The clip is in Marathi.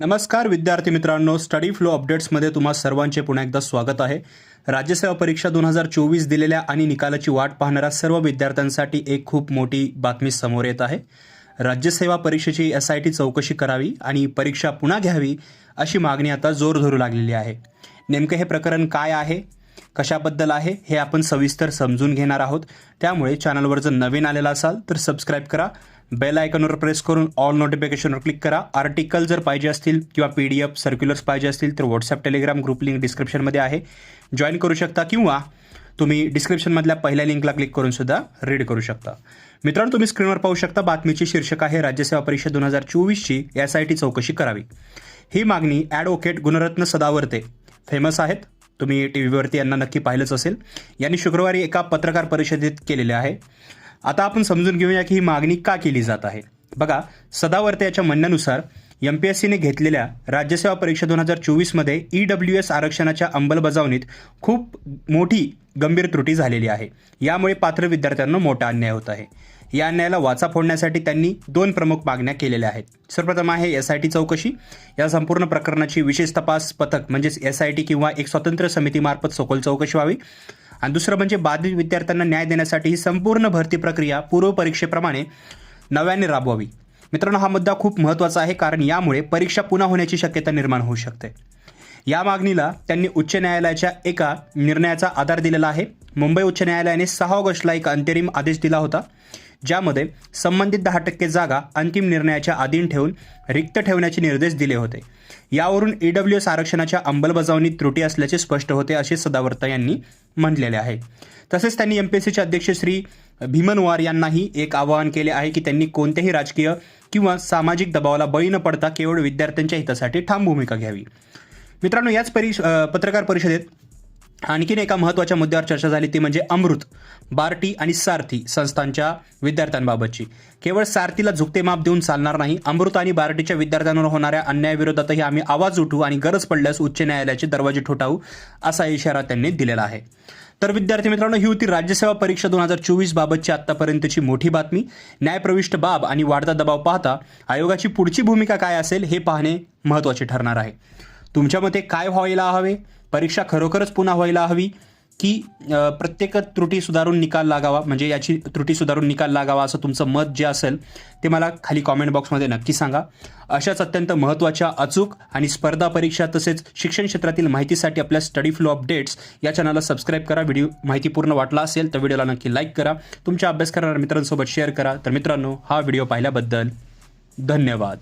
नमस्कार विद्यार्थी मित्रांनो, स्टडी फ्लो अपडेट्समध्ये तुम्हा सर्वांचे पुन्हा एकदा स्वागत आहे. राज्यसेवा परीक्षा 2024 दिलेल्या आणि निकालाची वाट पाहणाऱ्या सर्व विद्यार्थ्यांसाठी एक खूप मोठी बातमी समोर येत आहे. राज्यसेवा परीक्षेची SIT चौकशी करावी आणि परीक्षा पुन्हा घ्यावी अशी मागणी आता जोर धरू लागलेली आहे. नेमकं हे प्रकरण काय आहे, कशाबद्दल आहे हे आपण सविस्तर समजून घेणार आहोत. त्यामुळे चॅनलवर जर नवीन आलेला असाल तर सबस्क्राईब करा, बेल आयकॉनवर प्रेस करून ऑल नोटिफिकेशनवर क्लिक करा. आर्टिकल जर पाहिजे असतील किंवा PDF सर्क्युलर्स पाहिजे असतील तर व्हॉट्सअप टेलिग्राम ग्रुप लिंक डिस्क्रिप्शनमध्ये आहे, जॉईन करू शकता किंवा तुम्ही डिस्क्रिप्शनमधल्या पहिल्या लिंकला क्लिक करून सुद्धा रीड करू शकता. मित्रांनो, तुम्ही स्क्रीनवर पाहू शकता, बातमीचे शीर्षक आहे राज्यसेवा परीक्षा 2024ची SIT चौकशी करावी. ही मागणी ॲडव्होकेट गुणरत्न सदावर्ते, फेमस आहेत, तुम्ही TV वरती यांना नक्की पाहिलंच असेल, यांनी शुक्रवारी एका पत्रकार परिषदेत केलेले आहे. आता आपण समजून घेऊया की ही मागणी का केली जात आहे. बघा, सदावर्ते याच्या म्हणण्यानुसार MPSCने घेतलेल्या राज्यसेवा परीक्षा 2024मध्ये EWS आरक्षणाच्या अंमलबजावणीत खूप मोठी गंभीर त्रुटी झालेली आहे. यामुळे पात्र विद्यार्थ्यांना मोठा अन्याय होत आहे. या अन्यायाला वाचा फोडण्यासाठी त्यांनी दोन प्रमुख मागण्या केलेल्या आहेत. सर्वप्रथम आहे SIT चौकशी. या संपूर्ण प्रकरणाची विशेष तपास पथक म्हणजेच SIT किंवा एक स्वतंत्र समितीमार्फत सखोल चौकशी व्हावी. आणि दुसरं म्हणजे बाधित विद्यार्थ्यांना न्याय देण्यासाठी ही संपूर्ण भरती प्रक्रिया पूर्वपरीक्षेप्रमाणे नव्याने राबवावी. मित्रांनो, हा मुद्दा खूप महत्त्वाचा आहे, कारण यामुळे परीक्षा पुन्हा होण्याची शक्यता निर्माण होऊ शकते. या मागणीला त्यांनी उच्च न्यायालयाच्या एका निर्णयाचा आधार दिलेला आहे. मुंबई उच्च न्यायालयाने 6 ऑगस्टला एक अंतरिम आदेश दिला होता, ज्यामध्ये संबंधित 10% जागा अंतिम निर्णयाच्या अधीन ठेवून रिक्त ठेवण्याचे निर्देश दिले होते. यावरून EWS आरक्षणाच्या अंमलबजावणीत त्रुटी असल्याचे स्पष्ट होते, असे सदावर्ते यांनी म्हटलेले आहे. तसेच त्यांनी MPSCचे अध्यक्ष श्री भीमनवार यांनाही एक आवाहन केले आहे की त्यांनी कोणत्याही राजकीय किंवा सामाजिक दबावाला बळी न पडता केवळ विद्यार्थ्यांच्या हितासाठी ठाम भूमिका घ्यावी. मित्रांनो, याच पत्रकार परिषदेत आणखीन एका महत्त्वाच्या मुद्द्यावर चर्चा झाली, ती म्हणजे अमृत, बार्टी आणि सारथी संस्थांच्या विद्यार्थ्यांबाबतची. केवळ सारथीला झुकते माप देऊन चालणार नाही. अमृत आणि बार्टीच्या विद्यार्थ्यांवर होणाऱ्या अन्यायाविरोधातही आम्ही आवाज उठवू आणि गरज पडल्यास उच्च न्यायालयाचे दरवाजे ठोठावू, असा इशारा त्यांनी दिलेला आहे. तर विद्यार्थी मित्रांनो, ही होती राज्यसेवा परीक्षा 2024 बाबतची आत्तापर्यंतची मोठी बातमी. न्यायप्रविष्ट बाब आणि वाढता दबाव पाहता आयोगाची पुढची भूमिका काय असेल हे पाहणे महत्त्वाचे ठरणार आहे. तुमच्या मते काय व्हायला हवे? परीक्षा खरोखरच पुन्हा व्हायला हवी की प्रत्येक त्रुटी सुधारून निकाल लागावा, म्हणजे याची त्रुटी सुधारून निकाल लागावा, असं तुमचं मत जे असेल ते मला खाली कॉमेंट बॉक्समध्ये नक्की सांगा. अशाच अत्यंत महत्त्वाच्या, अचूक आणि स्पर्धा परीक्षा तसेच शिक्षण क्षेत्रातील माहितीसाठी आपल्या स्टडी फ्लो अपडेट्स या चॅनलला सबस्क्राईब करा. व्हिडिओ माहितीपूर्ण वाटला असेल तर व्हिडिओला नक्की लाईक करा. तुमच्या अभ्यास करणाऱ्या मित्रांसोबत शेअर करा. तर मित्रांनो, हा व्हिडिओ पाहिल्याबद्दल धन्यवाद.